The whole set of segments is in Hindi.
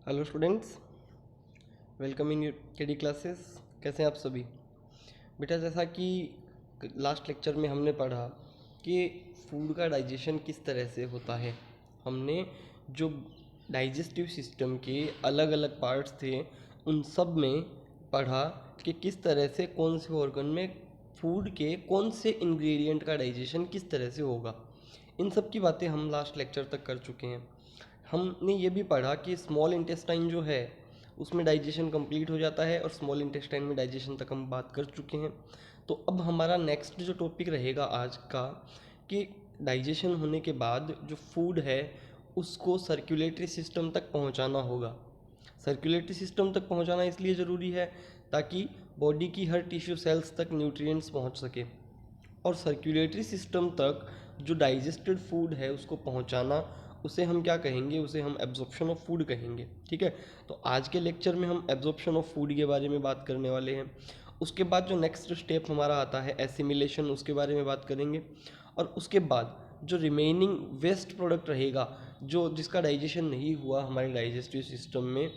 Hello students, welcome in KD classes. कैसे हैं आप सभी? बेटा, जैसा कि लास्ट लेक्चर में हमने पढ़ा कि फूड का डाइजेशन किस तरह से होता है। हमने जो डाइजेस्टिव सिस्टम के अलग अलग पार्ट्स थे उन सब में पढ़ा कि किस तरह से कौन से ऑर्गन में फूड के कौन से इंग्रेडिएंट का डाइजेशन किस तरह से होगा। इन सब की बातें हम लास्ट लेक्चर तक कर चुके हैं। हमने ये भी पढ़ा कि स्मॉल इंटेस्टाइन जो है उसमें डाइजेशन कंप्लीट हो जाता है और स्मॉल इंटेस्टाइन में डाइजेशन तक हम बात कर चुके हैं। तो अब हमारा नेक्स्ट जो टॉपिक रहेगा आज का कि डाइजेशन होने के बाद जो फूड है उसको सर्कुलेटरी सिस्टम तक पहुंचाना होगा। सर्कुलेटरी सिस्टम तक पहुंचाना इसलिए ज़रूरी है ताकि बॉडी की हर टिश्यू सेल्स तक न्यूट्रिएंट्स पहुंच सके, और सर्कुलेटरी सिस्टम तक जो डाइजेस्टेड फूड है उसको पहुंचाना, उसे हम क्या कहेंगे? उसे हम एब्जॉर्प्शन ऑफ फूड कहेंगे। ठीक है, तो आज के लेक्चर में हम एब्जॉर्प्शन ऑफ फूड के बारे में बात करने वाले हैं। उसके बाद जो नेक्स्ट स्टेप हमारा आता है एसिमिलेशन, उसके बारे में बात करेंगे। और उसके बाद जो रिमेनिंग वेस्ट प्रोडक्ट रहेगा, जो जिसका डाइजेशन नहीं हुआ हमारे डाइजेस्टिव सिस्टम में,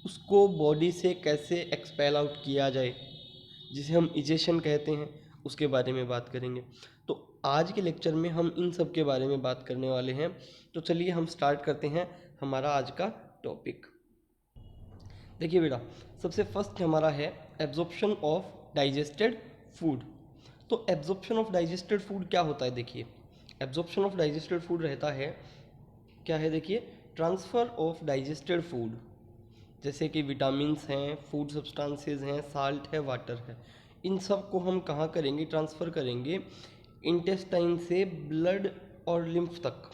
उसको बॉडी से कैसे एक्सपेल आउट किया जाए, जिसे हम इजेशन कहते हैं, उसके बारे में बात करेंगे। तो आज के लेक्चर में हम इन सब के बारे में बात करने वाले हैं। तो चलिए हम स्टार्ट करते हैं हमारा आज का टॉपिक। देखिए बेटा, सबसे फर्स्ट हमारा है एब्जॉर्प्शन ऑफ डाइजेस्टेड फूड। तो एब्जॉर्प्शन ऑफ डाइजेस्टेड फूड क्या होता है? देखिए, एब्जॉर्प्शन ऑफ डाइजेस्टेड फूड रहता है, क्या है देखिए, ट्रांसफ़र ऑफ डाइजेस्टेड फूड, जैसे कि विटामिन्स हैं, फूड सब्सटेंसेस हैं, साल्ट है, वाटर है, इन सब को हम कहाँ करेंगे? ट्रांसफ़र करेंगे इंटेस्टाइन से ब्लड और लिम्फ तक।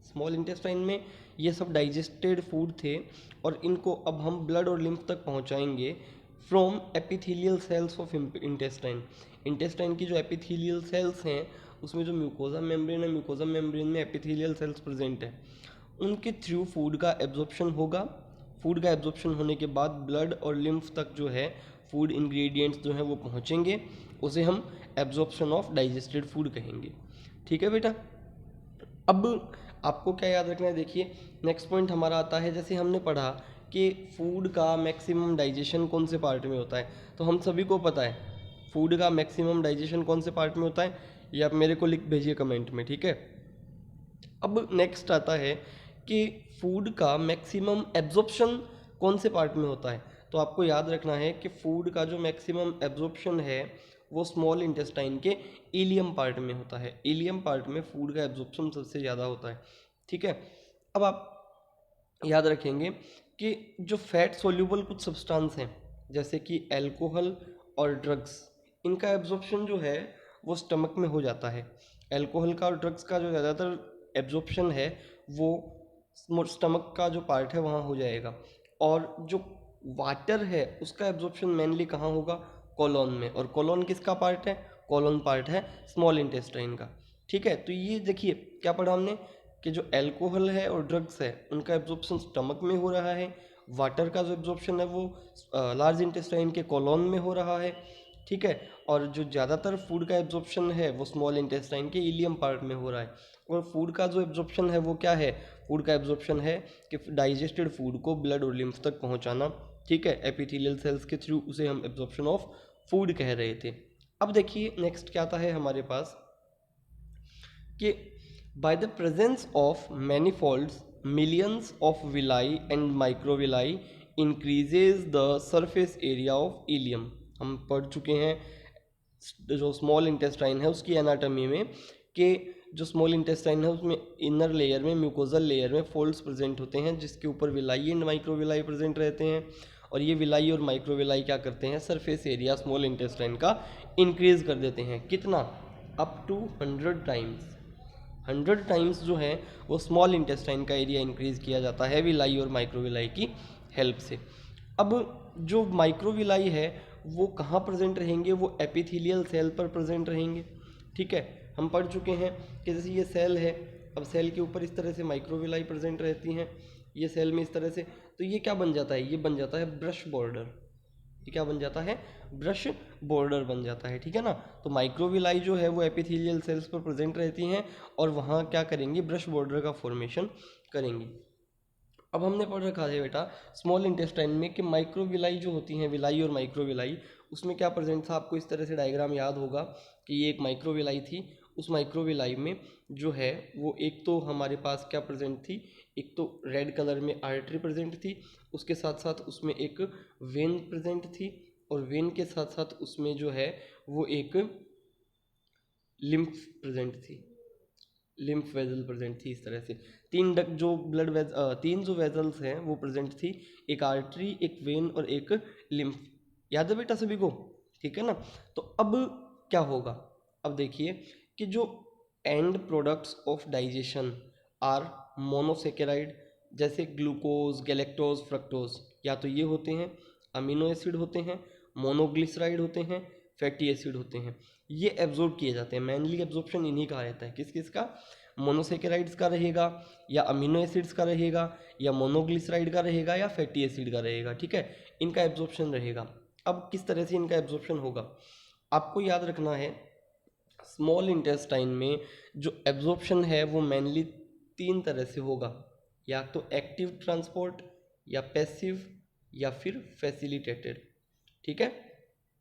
स्मॉल इंटेस्टाइन में ये सब डाइजेस्टेड फूड थे और इनको अब हम ब्लड और लिम्फ तक पहुँचाएंगे from epithelial cells of intestine. Intestine की जो एपिथेलियल सेल्स हैं उसमें जो म्यूकोजा मेम्ब्रेन है, म्यूकोजा मेम्ब्रेन में एपिथेलियल सेल्स प्रेजेंट है, उनके थ्रू फूड का एब्जॉर्प्शन होगा। फूड का एब्जॉर्प्शन होने के बाद ब्लड और लिम्फ तक जो है फूड इंग्रेडिएंट्स जो हैं वो पहुँचेंगे, उसे हम एब्जॉर्प्शन ऑफ डाइजेस्टेड फूड कहेंगे। ठीक है बेटा, अब आपको क्या याद रखना है? देखिए, नेक्स्ट पॉइंट हमारा आता है, जैसे हमने पढ़ा कि फूड का मैक्सिमम डाइजेशन कौन से पार्ट में होता है, तो हम सभी को पता है फूड का मैक्सिमम डाइजेशन कौन से पार्ट में होता है, ये आप मेरे को लिख भेजिए कमेंट में। ठीक है, अब नेक्स्ट आता है कि फूड का मैक्सिमम एब्जॉर्प्शन कौन से पार्ट में होता है। तो आपको याद रखना है कि फूड का जो मैक्सिमम एब्जॉर्प्शन है वो स्मॉल इंटेस्टाइन के इलियम पार्ट में होता है। इलियम पार्ट में फूड का एब्जॉर्प्शन सबसे ज़्यादा होता है। ठीक है, अब आप याद रखेंगे कि जो फैट सोल्यूबल कुछ सब्सटेंस हैं जैसे कि अल्कोहल और ड्रग्स, इनका एब्जॉर्प्शन जो है वो स्टमक में हो जाता है। अल्कोहल का और ड्रग्स का जो ज़्यादातर एब्जॉर्प्शन है वो स्टमक का जो पार्ट है वहाँ हो जाएगा, और जो वाटर है उसका एब्जॉर्प्शन मेनली कहाँ होगा? कोलोन में। और कोलोन किसका पार्ट है? कोलोन पार्ट है स्मॉल इंटेस्टाइन का। ठीक है, तो ये देखिए क्या पढ़ा हमने कि जो अल्कोहल है और ड्रग्स है उनका एब्जॉर्प्शन स्टमक में हो रहा है, वाटर का जो एब्जॉर्प्शन है वो लार्ज इंटेस्टाइन के कोलोन में हो रहा है। ठीक है, और जो ज़्यादातर फूड का एब्जॉर्प्शन है वो स्मॉल इंटेस्टाइन के इलियम पार्ट में हो रहा है। और फूड का जो एब्जॉर्प्शन है वो क्या है? फूड का एब्जॉर्प्शन है कि डाइजेस्टेड फूड को ब्लड और लिम्फ तक पहुंचाना। ठीक है, एपिथेलियल सेल्स के थ्रू, उसे हम एब्जॉर्प्शन ऑफ फूड कह रहे थे। अब देखिए नेक्स्ट क्या आता है हमारे पास कि by the presence of manifolds millions of villi and microvilli increases the surface area of ileum. हम पढ़ चुके हैं जो स्मॉल इंटेस्टाइन है उसकी एनाटॉमी में कि जो स्मॉल इंटेस्टाइन है उसमें इनर लेयर में, म्यूकोजल लेयर में फोल्ड्स प्रेजेंट होते हैं जिसके ऊपर विलाई एंड माइक्रोविलाई प्रेजेंट रहते हैं। और ये विलाई और माइक्रोविलाई क्या करते हैं? सरफेस एरिया स्मॉल इंटेस्टाइन का इंक्रीज कर देते हैं। कितना? Up to 100 times. 100 टाइम्स जो है वो स्मॉल इंटेस्टाइन का एरिया इंक्रीज किया जाता है विलाई और माइक्रोविलाई की हेल्प से। अब जो माइक्रोविलाई है वो कहाँ प्रेजेंट रहेंगे? वो एपिथेलियल सेल पर प्रेजेंट रहेंगे। ठीक है, हम पढ़ चुके हैं कि जैसे ये सेल है, अब सेल के ऊपर इस तरह से माइक्रोविलाई प्रेजेंट रहती हैं, ये सेल में इस तरह से, तो ये क्या बन जाता है? ये बन जाता है ब्रश बॉर्डर। ये क्या बन जाता है? ब्रश बॉर्डर बन जाता है। ठीक है ना, तो माइक्रोविलाई जो है वो एपिथेलियल सेल्स पर प्रेजेंट रहती हैं और वहाँ क्या करेंगे? ब्रश बॉर्डर का फॉर्मेशन करेंगी। अब हमने पढ़ रखा है बेटा स्मॉल इंटेस्टाइन में कि माइक्रोविलाई जो होती हैं, विलाई और माइक्रोविलाई, उसमें क्या प्रेजेंट था, आपको इस तरह से डायग्राम याद होगा कि ये एक माइक्रोविलाई थी। उस माइक्रोविलाई में जो है वो एक तो हमारे पास क्या प्रेजेंट थी, एक तो रेड कलर में आर्टरी प्रेजेंट थी, उसके साथ साथ उसमें एक वेन प्रेजेंट थी, और वेन के साथ साथ उसमें जो है वो एक लिम्फ प्रेजेंट थी, लिम्फ वेजल प्रेजेंट थी। इस तरह से तीन जो वेजल्स हैं वो प्रेजेंट थी, एक आर्टरी, एक वेन और एक लिम्फ। याद है बेटा सभी को? ठीक है ना। तो अब क्या होगा, अब देखिए कि जो end products of digestion are monosaccharide, जैसे ग्लूकोज, गैलेक्टोज, फ्रक्टोज, या तो ये होते हैं अमीनो एसिड होते हैं, मोनोग्लिसराइड होते हैं, फैटी एसिड होते हैं। ये एब्जॉर्ब किए जाते हैं, मेनली एब्जॉर्प्शन इन्हीं का रहता है। किस किस का? मोनोसेकेराइड्स का रहेगा, या अमीनो एसिड्स का रहेगा, या मोनोग्लिसराइड का रहेगा, या फैटी एसिड का रहेगा। ठीक है, इनका एब्जॉर्प्शन रहेगा। अब किस तरह से इनका एब्जॉर्प्शन होगा, आपको याद रखना है स्मॉल इंटेस्टाइन में जो एब्जॉर्प्शन है वो मेनली तीन तरह से होगा, या तो एक्टिव ट्रांसपोर्ट, या पैसिव, या फिर फैसिलिटेटेड। ठीक है,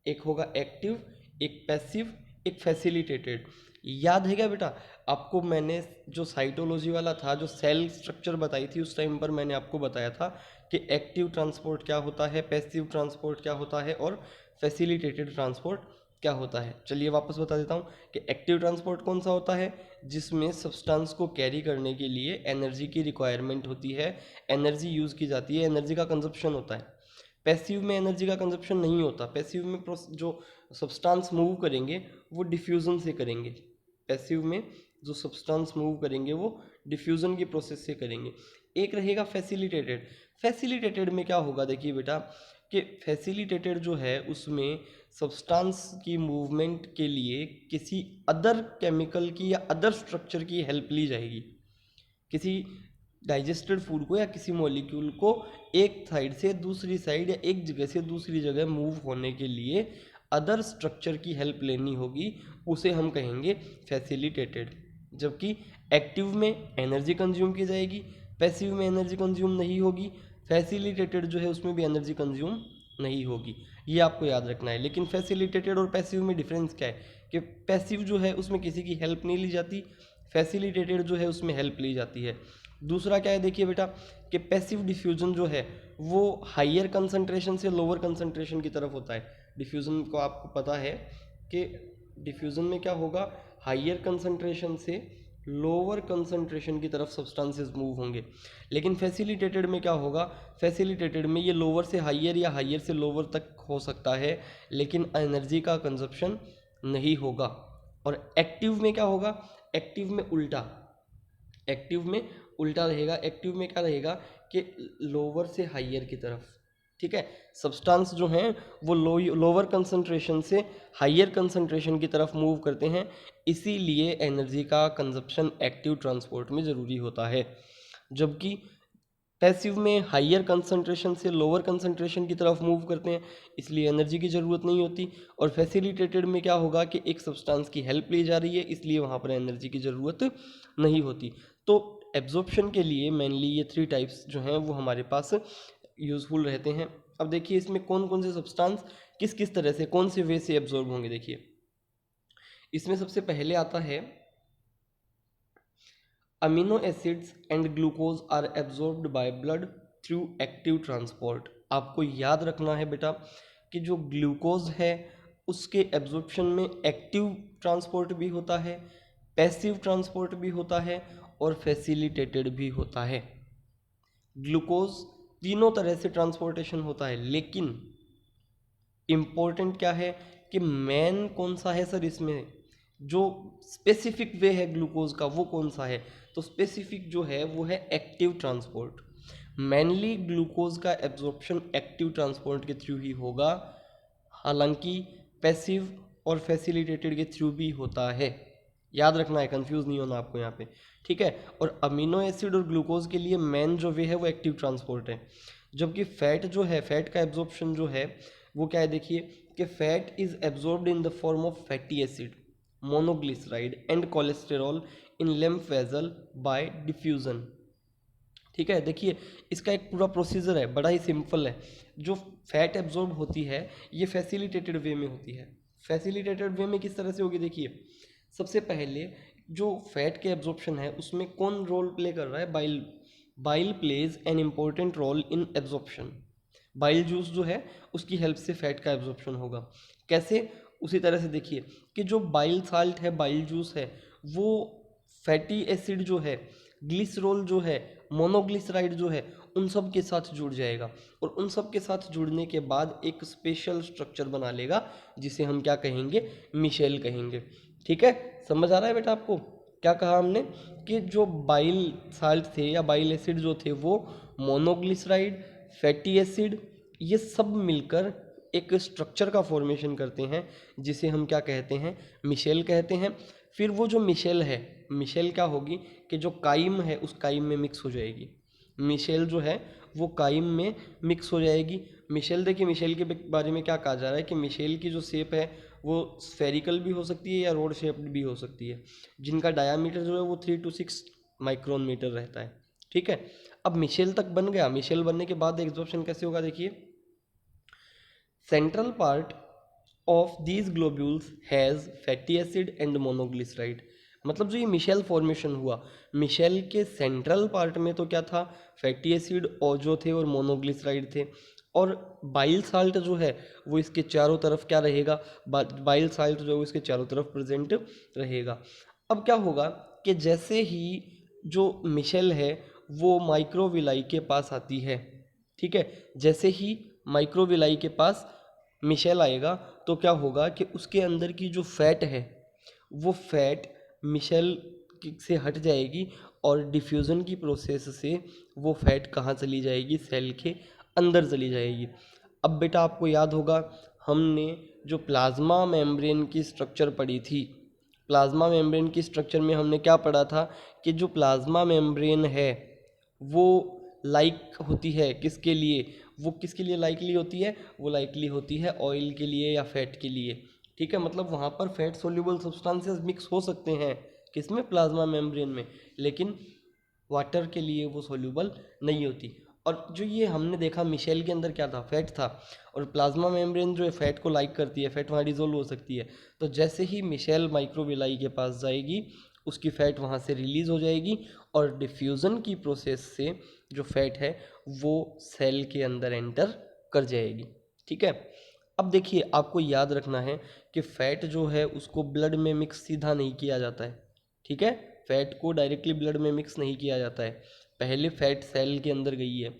एक होगा एक्टिव, एक पैसिव, एक फैसिलिटेटेड। याद है क्या बेटा आपको? मैंने जो साइटोलॉजी वाला था, जो सेल स्ट्रक्चर बताई थी, उस टाइम पर मैंने आपको बताया था कि एक्टिव ट्रांसपोर्ट क्या होता है, पैसिव ट्रांसपोर्ट क्या होता है, और फैसिलिटेटेड ट्रांसपोर्ट क्या होता है। चलिए वापस बता देता हूँ कि एक्टिव ट्रांसपोर्ट कौन सा होता है, जिसमें सब्सटेंस को कैरी करने के लिए एनर्जी की रिक्वायरमेंट होती है, एनर्जी यूज़ की जाती है, एनर्जी का कंजप्शन होता है। पैसिव में एनर्जी का कंजप्शन नहीं होता। पैसिव में जो सब्सटेंस मूव करेंगे वो डिफ्यूज़न से करेंगे। पैसिव में जो सब्सटेंस मूव करेंगे वो डिफ्यूज़न की प्रोसेस से करेंगे। एक रहेगा फैसिलिटेटेड। फैसिलिटेटेड में क्या होगा, देखिए बेटा कि फैसिलिटेटेड जो है उसमें सब्सटेंस की मूवमेंट के लिए किसी अदर केमिकल की या अदर स्ट्रक्चर की हेल्प ली जाएगी। किसी डाइजेस्टेड फूड को या किसी मॉलिक्यूल को एक साइड से दूसरी साइड या एक जगह से दूसरी जगह मूव होने के लिए अदर स्ट्रक्चर की हेल्प लेनी होगी, उसे हम कहेंगे फैसिलिटेटेड। जबकि एक्टिव में एनर्जी कंज्यूम की जाएगी, पैसिव में एनर्जी कंज्यूम नहीं होगी, फैसिलिटेटेड जो है उसमें भी एनर्जी कंज्यूम नहीं होगी। ये आपको याद रखना है। लेकिन फैसिलिटेटेड और पैसिव में डिफरेंस क्या है कि पैसिव जो है उसमें किसी की हेल्प नहीं ली जाती, फैसिलिटेटेड जो है उसमें हेल्प ली जाती है। दूसरा क्या है, देखिए बेटा कि पैसिव डिफ्यूजन जो है वो हाइयर कंसंट्रेशन से लोअर कंसंट्रेशन की तरफ होता है। डिफ्यूजन को आपको पता है कि डिफ्यूजन में क्या होगा, हाइयर कंसंट्रेशन से लोअर कंसंट्रेशन की तरफ सब्सटेंसेस मूव होंगे। लेकिन फैसिलिटेटेड में क्या होगा, फैसिलिटेटेड में ये लोअर से हाइयर या हाइयर से लोअर तक हो सकता है, लेकिन एनर्जी का कंजप्शन नहीं होगा। और एक्टिव में क्या होगा, एक्टिव में उल्टा, एक्टिव में उल्टा रहेगा। एक्टिव में क्या रहेगा कि लोअर से हाइयर की तरफ। ठीक है, सब्सटेंस जो हैं वो लोअर कंसंट्रेशन से हाइयर कंसंट्रेशन की तरफ मूव करते हैं, इसीलिए एनर्जी का कंजप्शन एक्टिव ट्रांसपोर्ट में ज़रूरी होता है। जबकि पैसिव में हाइयर कंसंट्रेशन से लोअर कंसंट्रेशन की तरफ मूव करते हैं, इसलिए एनर्जी की ज़रूरत नहीं होती। और फैसिलिटेटेड में क्या होगा कि एक सब्सटेंस की हेल्प ली जा रही है, इसलिए वहाँ पर एनर्जी की ज़रूरत नहीं होती। तो एब्जॉर्प्शन के लिए मेनली ये थ्री टाइप्स जो हैं वो हमारे पास यूज़फुल रहते हैं। अब देखिए इसमें कौन कौन से सब्सटेंस किस किस तरह से, कौन से वे से एब्जॉर्ब होंगे। देखिए इसमें सबसे पहले आता है amino acids and glucose are absorbed by blood through active transport. आपको याद रखना है बेटा कि जो ग्लूकोज है उसके एब्जॉर्प्शन में एक्टिव ट्रांसपोर्ट भी होता है, पैसिव ट्रांसपोर्ट भी होता है, और फैसिलिटेटेड भी होता है। ग्लूकोज तीनों तरह से ट्रांसपोर्टेशन होता है, लेकिन इम्पोर्टेंट क्या है कि मेन कौन सा है सर, इसमें जो स्पेसिफिक वे है ग्लूकोज का वो कौन सा है, तो स्पेसिफिक जो है वो है एक्टिव ट्रांसपोर्ट। मेनली ग्लूकोज का एब्जॉर्प्शन एक्टिव ट्रांसपोर्ट के थ्रू ही होगा, हालांकि पैसिव और फैसिलिटेटेड के थ्रू भी होता है। याद रखना है, कंफ्यूज नहीं होना आपको यहाँ पे। ठीक है, और अमीनो एसिड और ग्लूकोज के लिए मेन जो वे है वो एक्टिव ट्रांसपोर्ट है। जबकि फैट जो है, फैट का एब्जॉर्प्शन जो है वो क्या है, देखिए कि fat is absorbed in the form of fatty acid, monoglyceride and cholesterol in lymph vessel bye diffusion. ठीक है, देखिए इसका एक पूरा प्रोसीजर है, बड़ा ही सिंपल है। जो फैट एब्जॉर्ब होती है ये फैसिलिटेटेड वे में होती है। फैसिलिटेटेड वे में किस तरह से होगी, देखिए सबसे पहले जो फैट के एब्जॉर्प्शन है उसमें कौन रोल प्ले कर रहा है, bile. Bile plays an important role in absorption. Bile juice जो है उसकी हेल्प से फैट का एब्जॉर्प्शन होगा। कैसे, उसी तरह से देखिए कि जो बाइल साल्ट है, बाइल जूस है, वो फैटी एसिड जो है, ग्लिसरॉल जो है, मोनोग्लिसराइड जो है, उन सब के साथ जुड़ जाएगा और उन सब के साथ जुड़ने के बाद एक स्पेशल स्ट्रक्चर बना लेगा जिसे हम क्या कहेंगे, मिशेल कहेंगे। ठीक है, समझ आ रहा है बेटा आपको? क्या कहा हमने कि जो बाइल साल्ट थे या बाइल एसिड जो थे वो मोनोग्लिसराइड, फैटी एसिड, ये सब मिलकर एक स्ट्रक्चर का फॉर्मेशन करते हैं जिसे हम क्या कहते हैं, मिशेल कहते हैं। फिर वो जो मिशेल है, मिशेल क्या होगी कि जो काइम है उस काइम में मिक्स हो जाएगी। मिशेल जो है वो काइम में मिक्स हो जाएगी। मिशेल, देखिए मिशेल के बारे में क्या कहा जा रहा है कि मिशेल की जो शेप है वो स्फेरिकल भी हो सकती है या रोड शेप्ड भी हो सकती है, जिनका डायामीटर जो है वो 3 to 6 माइक्रोन मीटर रहता है। ठीक है, अब मिशेल तक बन गया। मिशेल बनने के बाद एब्जॉर्प्शन कैसे होगा, देखिए central part of these globules has fatty acid and monoglyceride. मतलब जो ये मिशेल फॉर्मेशन हुआ, मिशेल के सेंट्रल पार्ट में तो क्या था, फैटी एसिड और जो थे और मोनोग्लिसराइड थे, और बाइल साल्ट जो है वो इसके चारों तरफ क्या रहेगा, बाइल साल्ट जो है वो इसके चारों तरफ प्रेजेंट रहेगा। अब क्या होगा कि जैसे ही जो मिशेल है वो माइक्रोविलाई के पास आती है, ठीक है, जैसे ही माइक्रोविलाई के पास मिशेल आएगा तो क्या होगा कि उसके अंदर की जो फैट है वो फैट मिशेल से हट जाएगी और डिफ्यूज़न की प्रोसेस से वो फैट कहाँ चली जाएगी, सेल के अंदर चली जाएगी। अब बेटा आपको याद होगा हमने जो प्लाज्मा मेम्ब्रेन की स्ट्रक्चर पढ़ी थी, प्लाज्मा मेम्ब्रेन की स्ट्रक्चर में हमने क्या पढ़ा था कि जो प्लाज्मा मेम्ब्रेन है वो लाइक होती है किसके लिए, वो किसके लिए लाइकली होती है, वो लाइकली होती है ऑयल के लिए या फैट के लिए। ठीक है, मतलब वहाँ पर फैट सोल्यूबल सब्सटेंसेस मिक्स हो सकते हैं किसमें, प्लाज्मा मेम्ब्रेन में, लेकिन वाटर के लिए वो सोल्यूबल नहीं होती। और जो ये हमने देखा मिशेल के अंदर क्या था, फैट था, और प्लाज्मा मेम्ब्रेन जो है फैट को लाइक करती है, फैट वहाँ डिजोल्व हो सकती है। तो जैसे ही मिशेल माइक्रोविलाई के पास जाएगी उसकी फ़ैट वहाँ से रिलीज़ हो जाएगी और डिफ्यूज़न की प्रोसेस से जो फैट है वो सेल के अंदर एंटर कर जाएगी। ठीक है, अब देखिए आपको याद रखना है कि फैट जो है उसको ब्लड में मिक्स सीधा नहीं किया जाता है। ठीक है, फैट को डायरेक्टली ब्लड में मिक्स नहीं किया जाता है, पहले फैट सेल के अंदर गई है,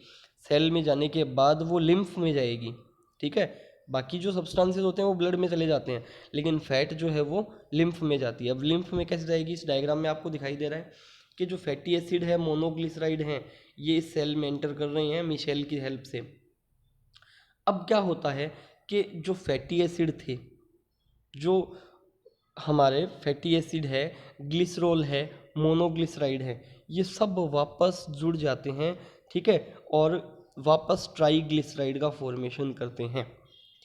सेल में जाने के बाद वो लिम्फ में जाएगी। ठीक है, बाकी जो सब्सटेंसेस होते हैं वो ब्लड में चले जाते हैं, लेकिन फैट जो है वो लिम्फ में जाती है। अब लिम्फ में कैसे जाएगी, इस डायग्राम में आपको दिखाई दे रहा है कि जो फैटी एसिड है, मोनोग्लिसराइड हैं, ये इस सेल में एंटर कर रहे हैं मिशेल की हेल्प से। अब क्या होता है कि जो फैटी एसिड थे, जो हमारे फैटी एसिड है, ग्लिसरॉल है, मोनोग्लिसराइड है, ये सब वापस जुड़ जाते हैं। ठीक है, और वापस ट्राईग्लिसराइड का फॉर्मेशन करते हैं।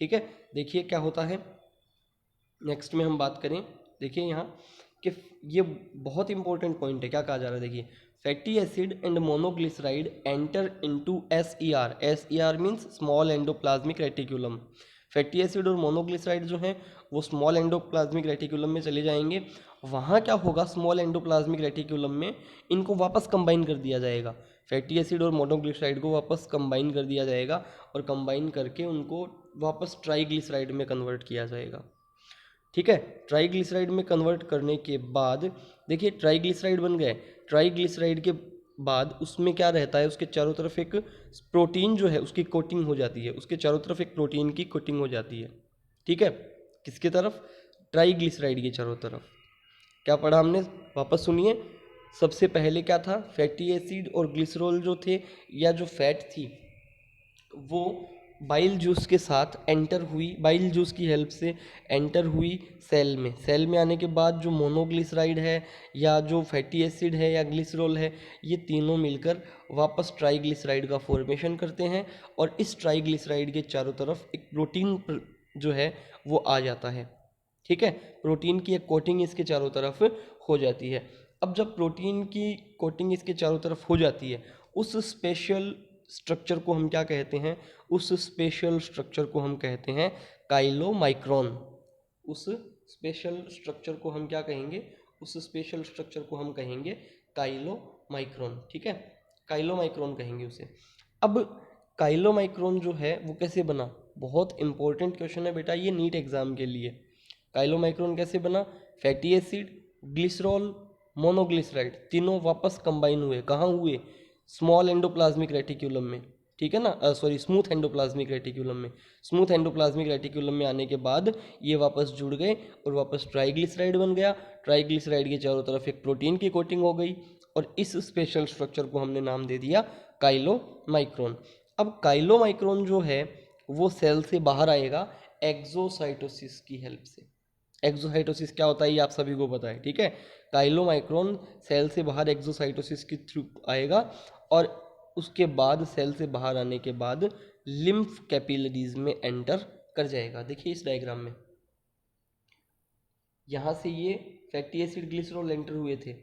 ठीक है, देखिए क्या होता है नेक्स्ट में हम बात करें। देखिए यहाँ कि ये बहुत इंपॉर्टेंट पॉइंट है, क्या कहा जा रहा है, देखिए fatty acid and monoglyceride enter into SER। SER means small endoplasmic reticulum. Fatty acid और मोनोग्लिसराइड जो हैं वो स्मॉल एंडोप्लाज्मिक रेटिकुलम में चले जाएंगे। वहाँ क्या होगा, स्मॉल एंडोप्लाज्मिक रेटिकुलम में इनको वापस कंबाइन कर दिया जाएगा, फैटी एसिड और मोनोग्लिसराइड को वापस कंबाइन कर दिया जाएगा और कंबाइन करके उनको वापस ट्राईग्लिसराइड में कन्वर्ट किया जाएगा। ठीक है, ट्राईग्लिसराइड में कन्वर्ट करने के बाद देखिए ट्राईग्लिसराइड बन गए। ट्राईग्लिसराइड के बाद उसमें क्या रहता है, उसके चारों तरफ एक प्रोटीन जो है उसकी कोटिंग हो जाती है, उसके चारों तरफ एक प्रोटीन की कोटिंग हो जाती है। ठीक है, किसके तरफ, ट्राईग्लिसराइड के चारों तरफ। क्या पढ़ा हमने, वापस सुनिए। सबसे पहले क्या था, फैटी एसिड और ग्लिसरॉल जो थे या जो फैट थी वो बाइल जूस के साथ एंटर हुई, बाइल जूस की हेल्प से एंटर हुई सेल में। सेल में आने के बाद जो मोनोग्लिसराइड है या जो फैटी एसिड है या ग्लिसरॉल है, ये तीनों मिलकर वापस ट्राईग्लिसराइड का फॉर्मेशन करते हैं और इस ट्राईग्लिसराइड के चारों तरफ एक प्रोटीन जो है वो आ जाता है। ठीक है, प्रोटीन की एक कोटिंग इसके चारों तरफ हो जाती है। अब जब प्रोटीन की कोटिंग इसके चारों तरफ हो जाती है उस स्पेशल स्ट्रक्चर को हम क्या कहते हैं, उस स्पेशल स्ट्रक्चर को हम कहते हैं काइलोमाइक्रोन। उस स्पेशल स्ट्रक्चर को हम क्या कहेंगे, उस स्पेशल स्ट्रक्चर को हम कहेंगे काइलोमाइक्रोन। ठीक है, काइलोमाइक्रोन कहेंगे उसे। अब काइलोमाइक्रोन जो है वो कैसे बना, बहुत इंपॉर्टेंट क्वेश्चन है बेटा ये नीट एग्जाम के लिए। काइलोमाइक्रोन कैसे बना, फैटी एसिड, ग्लिसरॉल, मोनोग्लिसराइड तीनों वापस कंबाइन हुए, कहाँ हुए, स्मॉल एंडोप्लाज्मिक रेटिक्यूलम में। ठीक है ना, सॉरी स्मूथ एंडोप्लाज्मिक रेटिक्यूलम में। स्मूथ एंडोप्लाज्मिक रेटिक्यूलम में आने के बाद ये वापस जुड़ गए और वापस ट्राइग्लिसराइड बन गया। ट्राइग्लिसराइड के चारों तरफ एक प्रोटीन की कोटिंग हो गई और इस स्पेशल स्ट्रक्चर को हमने नाम दे दिया काइलोमाइक्रोन। अब काइलोमाइक्रोन जो है वो सेल से बाहर आएगा एक्सोसाइटोसिस की हेल्प से। एक्सोसाइटोसिस क्या होता है ये आप सभी को पता है। ठीक है, काइलोमाइक्रोन सेल से बाहर एक्सोसाइटोसिस के थ्रू आएगा और उसके बाद सेल से बाहर आने के बाद लिम्फ कैपिलरीज में एंटर कर जाएगा। देखिए इस डायग्राम में, यहाँ से ये फैटी एसिड ग्लिसरॉल एंटर हुए थे,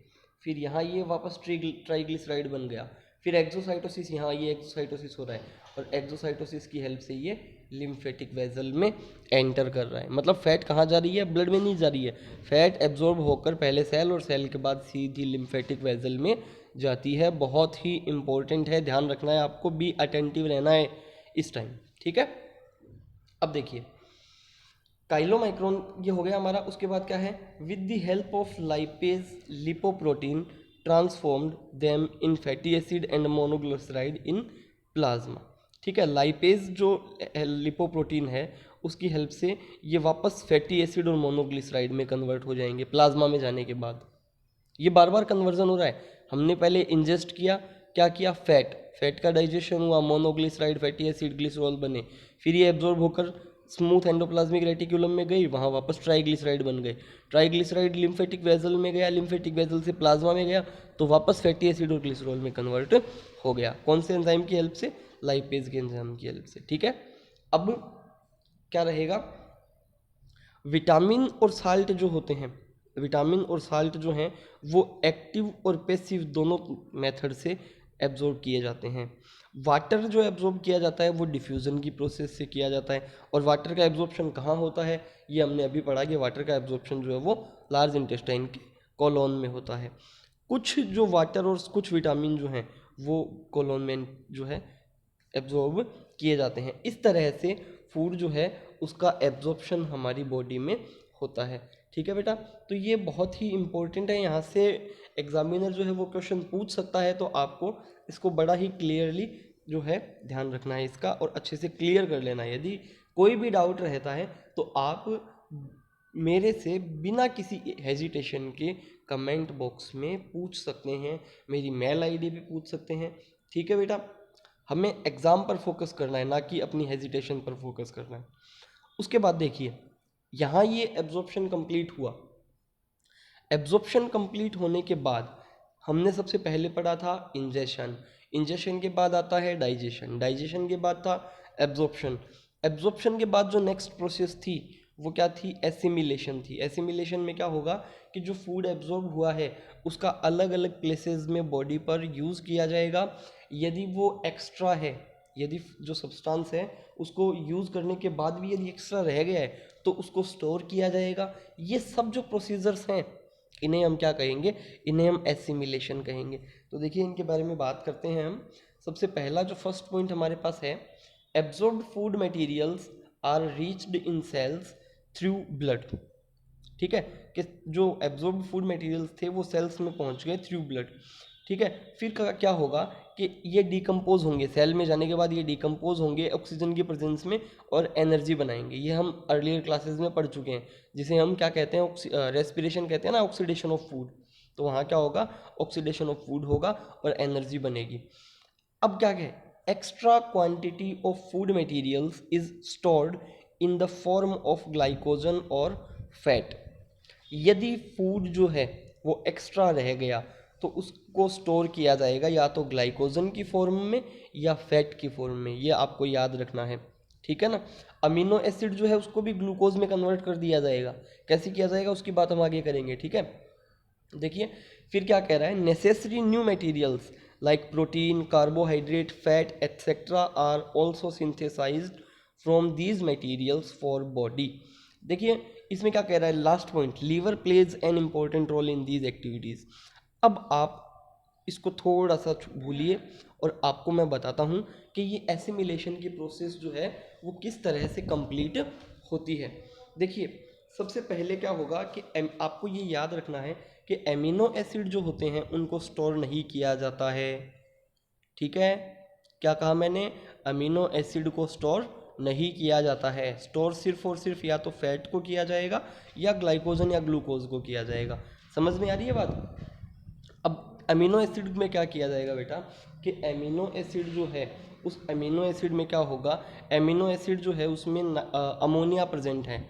फिर यहाँ ये वापस ट्राइग्लिसराइड बन गया, फिर एक्सोसाइटोसिस, यहाँ ये एक्सोसाइटोसिस हो रहा है और एक्सोसाइटोसिस की हेल्प से ये लिम्फेटिक वेजल में एंटर कर रहा है। मतलब फैट कहाँ जा रही है, ब्लड में नहीं जा रही है, फैट एब्जॉर्ब होकर पहले सेल और सेल के बाद सीधी लिम्फेटिक वेजल में जाती है। बहुत ही इंपॉर्टेंट है, ध्यान रखना है आपको, बी अटेंटिव रहना है इस टाइम। ठीक है, अब देखिए काइलोमाइक्रोन ये हो गया हमारा। उसके बाद क्या है, with the help of lipase lipoprotein transformed them in fatty acid and monoglyceride in plasma. ठीक है, लाइपेज जो लिपोप्रोटीन है उसकी हेल्प से ये वापस फैटी एसिड और मोनोग्लिसराइड में कन्वर्ट हो जाएंगे प्लाज्मा में जाने के बाद। ये बार बार कन्वर्जन हो रहा है। हमने पहले इंजेस्ट किया, क्या किया, फैट का डाइजेशन हुआ, मोनोग्लिसराइड फैटी एसिड ग्लिसरॉल बने, फिर ये एब्जॉर्ब होकर स्मूथ एंडोप्लाज्मिक रेटिक्यूलम में गई, वहाँ वापस ट्राइग्लिसराइड बन गए, ट्राइग्लिसराइड लिम्फेटिक वेजल में गया, लिम्फेटिक वेजल से प्लाज्मा में गया तो वापस फैटी एसिड और ग्लिसरॉल में कन्वर्ट हो गया। कौन से एंजाइम की हेल्प से, लाइपेज के एंजाइम की हेल्प से। ठीक है, अब क्या रहेगा, विटामिन और साल्ट जो होते हैं, विटामिन और साल्ट जो हैं वो एक्टिव और पैसिव दोनों मेथड से एब्जॉर्ब किए जाते हैं। वाटर जो एब्जॉर्ब किया जाता है वो डिफ्यूज़न की प्रोसेस से किया जाता है और वाटर का एब्जॉर्प्शन कहाँ होता है ये हमने अभी पढ़ा कि वाटर का एब्जॉर्प्शन जो है वो लार्ज इंटेस्टाइन के कोलोन में होता है। कुछ जो वाटर और कुछ विटामिन जो हैं वो कोलोन में जो है एब्जॉर्ब किए जाते हैं। इस तरह से फूड जो है उसका एब्जॉर्प्शन हमारी बॉडी में होता है। ठीक है बेटा, तो ये बहुत ही इम्पोर्टेंट है, यहाँ से एग्जामिनर जो है वो क्वेश्चन पूछ सकता है, तो आपको इसको बड़ा ही क्लियरली जो है ध्यान रखना है इसका और अच्छे से क्लियर कर लेना है। यदि कोई भी डाउट रहता है तो आप मेरे से बिना किसी हेजिटेशन के कमेंट बॉक्स में पूछ सकते हैं, मेरी मेल आईडी भी पूछ सकते हैं। ठीक है बेटा, हमें एग्ज़ाम पर फोकस करना है, ना कि अपनी हेजिटेशन पर फोकस करना है। उसके बाद देखिए यहाँ ये एब्जॉर्प्शन कंप्लीट हुआ। एब्जॉर्प्शन कंप्लीट होने के बाद हमने सबसे पहले पढ़ा था इंजेशन, इंजेशन के बाद आता है डाइजेशन, डाइजेशन के बाद था एब्जॉर्प्शन, एब्जॉर्प्शन के बाद जो नेक्स्ट प्रोसेस थी वो क्या थी, एसिमिलेशन थी। एसिमिलेशन में क्या होगा कि जो फूड एब्जॉर्ब हुआ है उसका अलग अलग प्लेसेस में बॉडी पर यूज़ किया जाएगा। यदि वो एक्स्ट्रा है, यदि जो सब्सटेंस है उसको यूज़ करने के बाद भी यदि एक्स्ट्रा रह गया है तो उसको स्टोर किया जाएगा। ये सब जो प्रोसीजर्स हैं इन्हें हम क्या कहेंगे, इन्हें हम एसिमिलेशन कहेंगे। तो देखिए इनके बारे में बात करते हैं हम। सबसे पहला जो फर्स्ट पॉइंट हमारे पास है, absorbed food materials are reached in cells through blood. ठीक है, कि जो एब्जॉर्ब्ड फूड मटेरियल्स थे वो सेल्स में पहुंच गए थ्रू ब्लड। ठीक है, फिर क्या होगा कि ये डिकम्पोज होंगे, सेल में जाने के बाद ये डिकम्पोज होंगे ऑक्सीजन की प्रेजेंस में और एनर्जी बनाएंगे। ये हम अर्लियर क्लासेस में पढ़ चुके हैं, जिसे हम क्या कहते हैं, रेस्पिरेशन कहते हैं ना, ऑक्सीडेशन ऑफ फूड। तो वहाँ क्या होगा, ऑक्सीडेशन ऑफ फूड होगा और एनर्जी बनेगी। अब क्या कहें, extra quantity of food materials is stored in the form of glycogen और फैट। यदि फूड जो है वो एक्स्ट्रा रह गया तो उसको स्टोर किया जाएगा या तो ग्लाइकोजन की फॉर्म में या फैट की फॉर्म में, ये आपको याद रखना है। ठीक है ना, अमीनो एसिड जो है उसको भी ग्लूकोज में कन्वर्ट कर दिया जाएगा। कैसे किया जाएगा उसकी बात हम आगे करेंगे। ठीक है, देखिए फिर क्या कह रहा है, necessary new materials like protein, carbohydrate, fat, etc. are also synthesized from these materials for body. देखिए इसमें क्या कह रहा है, last point, liver plays an important role in these activities. अब आप इसको थोड़ा सा भूलिए और आपको मैं बताता हूँ कि ये एसिमिलेशन की प्रोसेस जो है वो किस तरह से कंप्लीट होती है। देखिए सबसे पहले क्या होगा कि आपको ये याद रखना है कि एमिनो एसिड जो होते हैं उनको स्टोर नहीं किया जाता है। ठीक है, क्या कहा मैंने, अमीनो एसिड को स्टोर नहीं किया जाता है। स्टोर सिर्फ और सिर्फ या तो फैट को किया जाएगा या ग्लाइकोजन या ग्लूकोज को किया जाएगा। समझ में आ रही है बात। अब अमीनो एसिड में क्या किया जाएगा बेटा कि एमिनो एसिड जो है उस अमीनो एसिड में क्या होगा, एमिनो एसिड जो है उसमें अमोनिया प्रेजेंट है।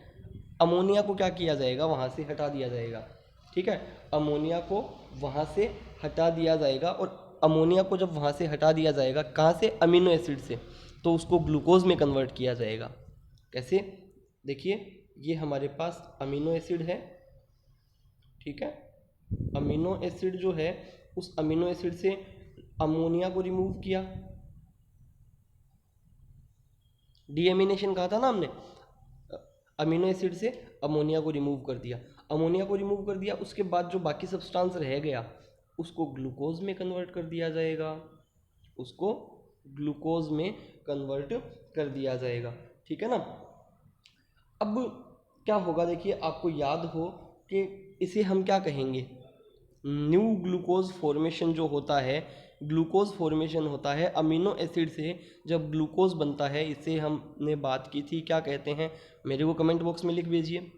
अमोनिया को क्या किया जाएगा, वहाँ से हटा दिया जाएगा। ठीक है, अमोनिया को वहाँ से हटा दिया जाएगा और अमोनिया को जब वहाँ से हटा दिया जाएगा, कहाँ से, अमीनो एसिड से, तो उसको ग्लूकोज में कन्वर्ट किया जाएगा। कैसे, देखिए ये हमारे पास अमीनो एसिड है। ठीक है, अमीनो एसिड जो है उस अमीनो एसिड से अमोनिया को रिमूव किया, डीएमिनेशन कहा था ना हमने, अमीनो एसिड से अमोनिया को रिमूव कर दिया। अमोनिया को रिमूव कर दिया, उसके बाद जो बाकी सब्सटेंस रह गया उसको ग्लूकोज में कन्वर्ट कर दिया जाएगा, उसको ग्लूकोज में कन्वर्ट कर दिया जाएगा। ठीक है ना। अब क्या होगा, देखिए आपको याद हो कि इसे हम क्या कहेंगे, न्यू ग्लूकोज फॉर्मेशन जो होता है, ग्लूकोज फॉर्मेशन होता है अमीनो एसिड से जब ग्लूकोज बनता है, इसे हमने बात की थी, क्या कहते हैं, मेरे को कमेंट बॉक्स में लिख भेजिए।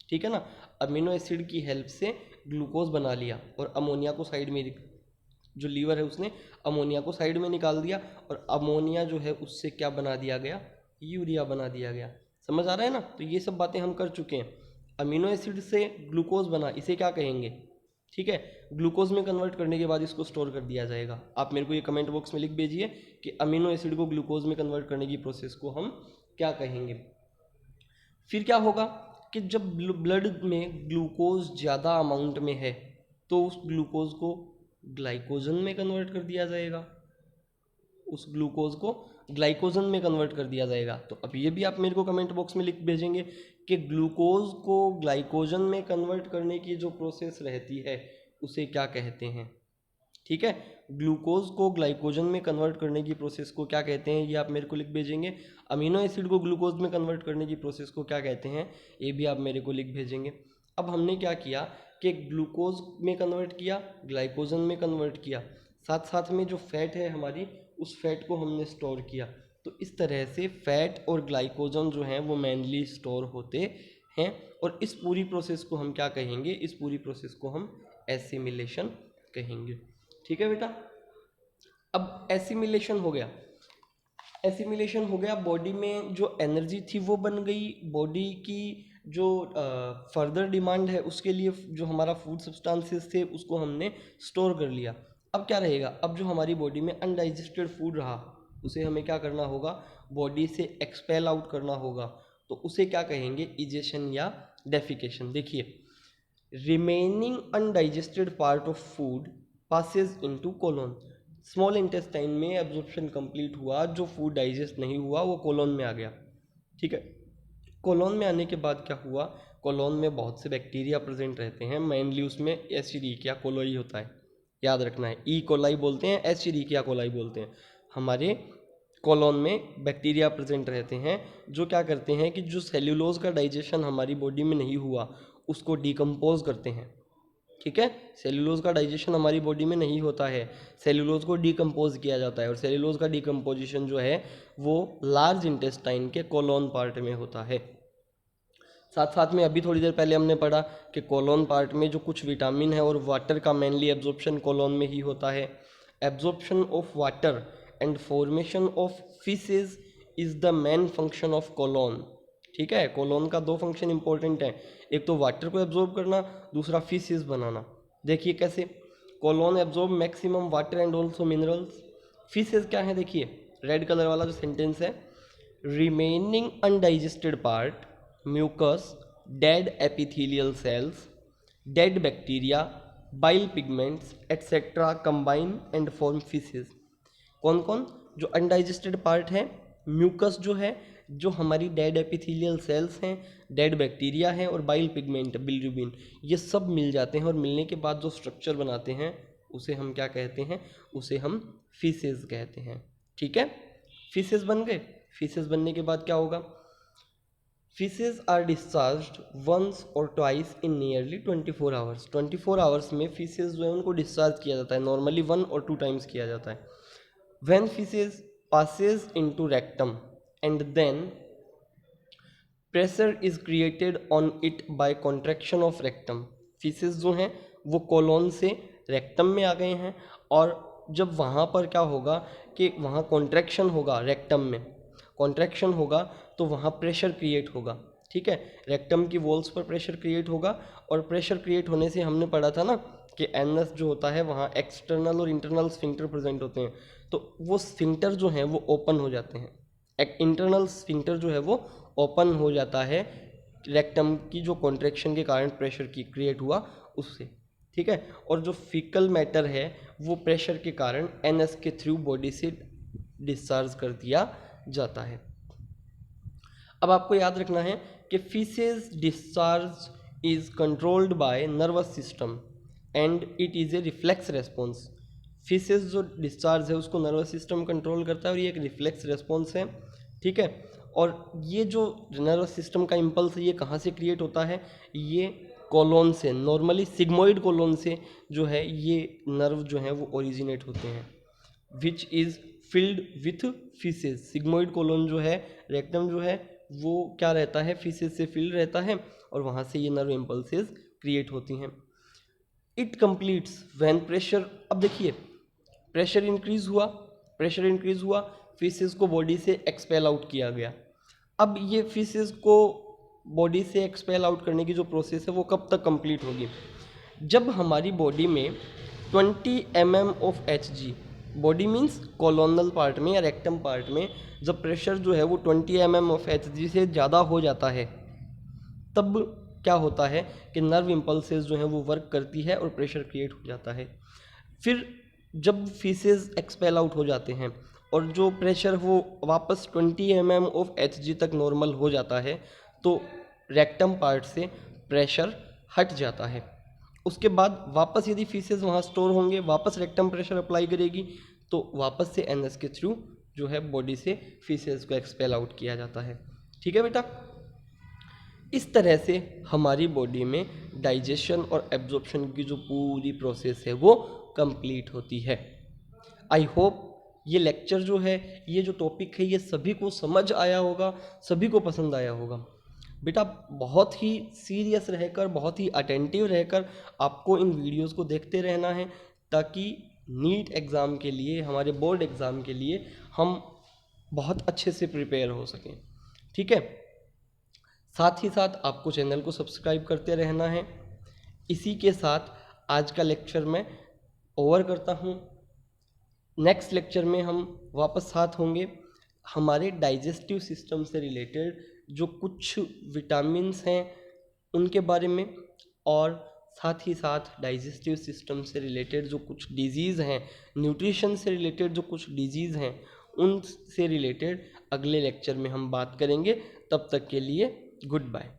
ठीक है ना, अमीनो एसिड की हेल्प से ग्लूकोज बना लिया और अमोनिया को साइड में, जो लीवर है उसने अमोनिया को साइड में निकाल दिया और अमोनिया जो है उससे क्या बना दिया गया, यूरिया बना दिया गया। समझ आ रहा है ना। तो ये सब बातें हम कर चुके हैं। अमीनो एसिड से ग्लूकोज बना, इसे क्या कहेंगे, ठीक है, ग्लूकोज में कन्वर्ट करने के बाद इसको स्टोर कर दिया जाएगा। आप मेरे को ये कमेंट बॉक्स में लिख भेजिए कि अमीनो एसिड को ग्लूकोज में कन्वर्ट करने की प्रोसेस को हम क्या कहेंगे। फिर क्या होगा कि जब ब्लड में ग्लूकोज ज़्यादा अमाउंट में है तो उस ग्लूकोज को ग्लाइकोजन में कन्वर्ट कर दिया जाएगा, उस ग्लूकोज को ग्लाइकोजन में कन्वर्ट कर दिया जाएगा। तो अब ये भी आप मेरे को कमेंट बॉक्स में लिख भेजेंगे कि ग्लूकोज को ग्लाइकोजन में कन्वर्ट करने की जो प्रोसेस रहती है उसे क्या कहते हैं। ठीक है, ग्लूकोज को ग्लाइकोजन में कन्वर्ट करने की प्रोसेस को क्या कहते हैं, ये आप मेरे को लिख भेजेंगे। अमीनो एसिड को ग्लूकोज में कन्वर्ट करने की प्रोसेस को क्या कहते हैं, ये भी आप मेरे को लिख भेजेंगे। अब हमने क्या किया कि ग्लूकोज में कन्वर्ट किया, ग्लाइकोजन में कन्वर्ट किया, साथ साथ में जो फैट है हमारी, उस फैट को हमने स्टोर किया। तो इस तरह से फैट और ग्लाइकोजन जो हैं वो मेनली स्टोर होते हैं और इस पूरी प्रोसेस को हम क्या कहेंगे, इस पूरी प्रोसेस को हम एसिमिलेशन कहेंगे। ठीक है बेटा। अब एसिमिलेशन हो गया, एसिमिलेशन हो गया, बॉडी में जो एनर्जी थी वो बन गई, बॉडी की जो फर्दर डिमांड है उसके लिए जो हमारा फूड सब्सटेंसेस थे उसको हमने स्टोर कर लिया। अब क्या रहेगा, अब जो हमारी बॉडी में अनडाइजेस्टेड फूड रहा उसे हमें क्या करना होगा, बॉडी से एक्सपेल आउट करना होगा। तो उसे क्या कहेंगे, इजेशन या डेफिकेशन। देखिए, remaining undigested part of food passes into colon. Small intestine में एब्जॉर्प्शन कंप्लीट हुआ, जो फूड डाइजेस्ट नहीं हुआ वो कोलोन में आ गया। ठीक है, कोलोन में आने के बाद क्या हुआ, कोलोन में बहुत से बैक्टीरिया प्रेजेंट रहते हैं, मेनली उसमें एस्चेरिचिया कोलाई होता है, याद रखना है। ई कोलाई बोलते हैं, एस्चेरिचिया कोलाई बोलते हैं। हमारे कोलोन में बैक्टीरिया प्रेजेंट रहते हैं जो क्या करते हैं कि जो सेल्यूलोज का डाइजेशन हमारी बॉडी में नहीं हुआ उसको डिकम्पोज करते हैं। ठीक है, सेल्यूलोज का डाइजेशन हमारी बॉडी में नहीं होता है, सेल्यूलोज को डिकम्पोज किया जाता है और सेल्यूलोज का डिकम्पोजिशन जो है वो लार्ज इंटेस्टाइन के कोलोन पार्ट में होता है। साथ साथ में अभी थोड़ी देर पहले हमने पढ़ा कि कोलोन पार्ट में जो कुछ विटामिन है और वाटर का मेनली एब्जॉर्प्शन कोलोन में ही होता है। Absorption of water and formation of faeces is the main function of colon. ठीक है, कोलोन का दो फंक्शन इंपॉर्टेंट है, एक तो वाटर को एब्जॉर्ब करना, दूसरा फीसेस बनाना। देखिए कैसे, colon absorb maximum water and also minerals. Faeces क्या है, देखिए रेड कलर वाला जो सेंटेंस है, remaining undigested part, mucus, dead epithelial cells, dead bacteria, bile pigments etcetera combine and form faeces. कौन कौन? जो अनडाइजेस्टेड पार्ट है, म्यूकस जो है, जो हमारी डेड एपिथेलियल सेल्स हैं, डेड बैक्टीरिया हैं, और बाइल पिगमेंट बिलिरुबिन, ये सब मिल जाते हैं और मिलने के बाद जो स्ट्रक्चर बनाते हैं उसे हम क्या कहते हैं? उसे हम फीसेस कहते हैं। ठीक है, फीसेस बन गए। फीसेस बनने के बाद क्या होगा? फीसेस आर डिस्चार्ज्ड वंस और twice in nearly 24 hours. 24 hours में फीसेस जो है उनको डिस्चार्ज किया जाता है, नॉर्मली 1 और 2 टाइम्स किया जाता है। When faeces passes into rectum and then pressure is created on it by contraction of rectum। Faeces जो हैं वो कोलोन से रेक्टम में आ गए हैं, और जब वहाँ पर क्या होगा कि वहाँ कॉन्ट्रैक्शन होगा, रेक्टम में कॉन्ट्रैक्शन होगा तो वहाँ प्रेशर क्रिएट होगा। ठीक है, रेक्टम की वॉल्स पर प्रेशर क्रिएट होगा, और प्रेशर क्रिएट होने से हमने पढ़ा था ना कि एनस जो होता है वहाँ एक्सटर्नल और इंटरनल स्फिंक्टर प्रेजेंट होते हैं, तो वो स्फिंक्टर जो हैं वो ओपन हो जाते हैं। एक इंटरनल स्फिंक्टर जो है वो ओपन हो जाता है रेक्टम की जो कॉन्ट्रैक्शन के कारण प्रेशर की क्रिएट हुआ उससे। ठीक है, और जो फीकल मैटर है वो प्रेशर के कारण एनएस के थ्रू बॉडी से डिस्चार्ज कर दिया जाता है। अब आपको याद रखना है कि faeces discharge is controlled by nervous system and it is a reflex response. Faeces जो डिस्चार्ज है उसको नर्वस सिस्टम कंट्रोल करता है, और ये एक रिफ्लेक्स रेस्पॉन्स है। ठीक है, और ये जो नर्वस सिस्टम का इम्पल्स है ये कहाँ से क्रिएट होता है? ये कोलोन से, नॉर्मली सिग्मोइड कोलोन से जो है ये नर्व जो है वो ओरिजिनेट होते हैं, which is filled with faeces. Sigmoid colon जो है, रेक्टम जो है वो क्या रहता है? फीसेस से फिल्ड रहता है, और वहाँ से ये नर्व इम्पल्सेस क्रिएट होती हैं। It completes when pressure. अब देखिए, प्रेशर इंक्रीज हुआ, फीसेस को बॉडी से एक्सपेल आउट किया गया। अब ये फीसेस को बॉडी से एक्सपेल आउट करने की जो प्रोसेस है वो कब तक कंप्लीट होगी? जब हमारी बॉडी में 20 mm of Hg, body means colonel part में या रेक्टम पार्ट में, जब प्रेशर जो है वो 20 mm ऑफ Hg से ज़्यादा हो जाता है, तब क्या होता है कि नर्व इम्पल्सेस जो हैं वो वर्क करती है और प्रेशर क्रिएट हो जाता है। फिर जब फीसेस एक्सपेल आउट हो जाते हैं और जो प्रेशर वो वापस 20 mm ऑफ Hg तक नॉर्मल हो जाता है, तो रेक्टम पार्ट से प्रेशर हट जाता है। उसके बाद वापस यदि फीसेस वहाँ स्टोर होंगे, वापस रेक्टम प्रेशर अप्लाई करेगी, तो वापस से एनएस के थ्रू जो है बॉडी से फीसेस को एक्सपेल आउट किया जाता है। ठीक है बेटा, इस तरह से हमारी बॉडी में डाइजेशन और एब्जॉर्प्शन की जो पूरी प्रोसेस है वो कंप्लीट होती है। आई होप ये लेक्चर जो है, ये जो टॉपिक है, ये सभी को समझ आया होगा, सभी को पसंद आया होगा। बेटा बहुत ही सीरियस रहकर, बहुत ही अटेंटिव रहकर आपको इन वीडियोस को देखते रहना है, ताकि नीट एग्ज़ाम के लिए, हमारे बोर्ड एग्ज़ाम के लिए हम बहुत अच्छे से प्रिपेयर हो सकें। ठीक है, साथ ही साथ आपको चैनल को सब्सक्राइब करते रहना है। इसी के साथ आज का लेक्चर मैं ओवर करता हूँ। नेक्स्ट लेक्चर में हम वापस साथ होंगे। हमारे डाइजेस्टिव सिस्टम से रिलेटेड जो कुछ विटामिन्स हैं उनके बारे में, और साथ ही साथ डाइजेस्टिव सिस्टम से रिलेटेड जो कुछ डिजीज़ हैं, न्यूट्रिशन से रिलेटेड जो कुछ डिजीज़ हैं, उनसे रिलेटेड अगले लेक्चर में हम बात करेंगे। तब तक के लिए गुड बाय।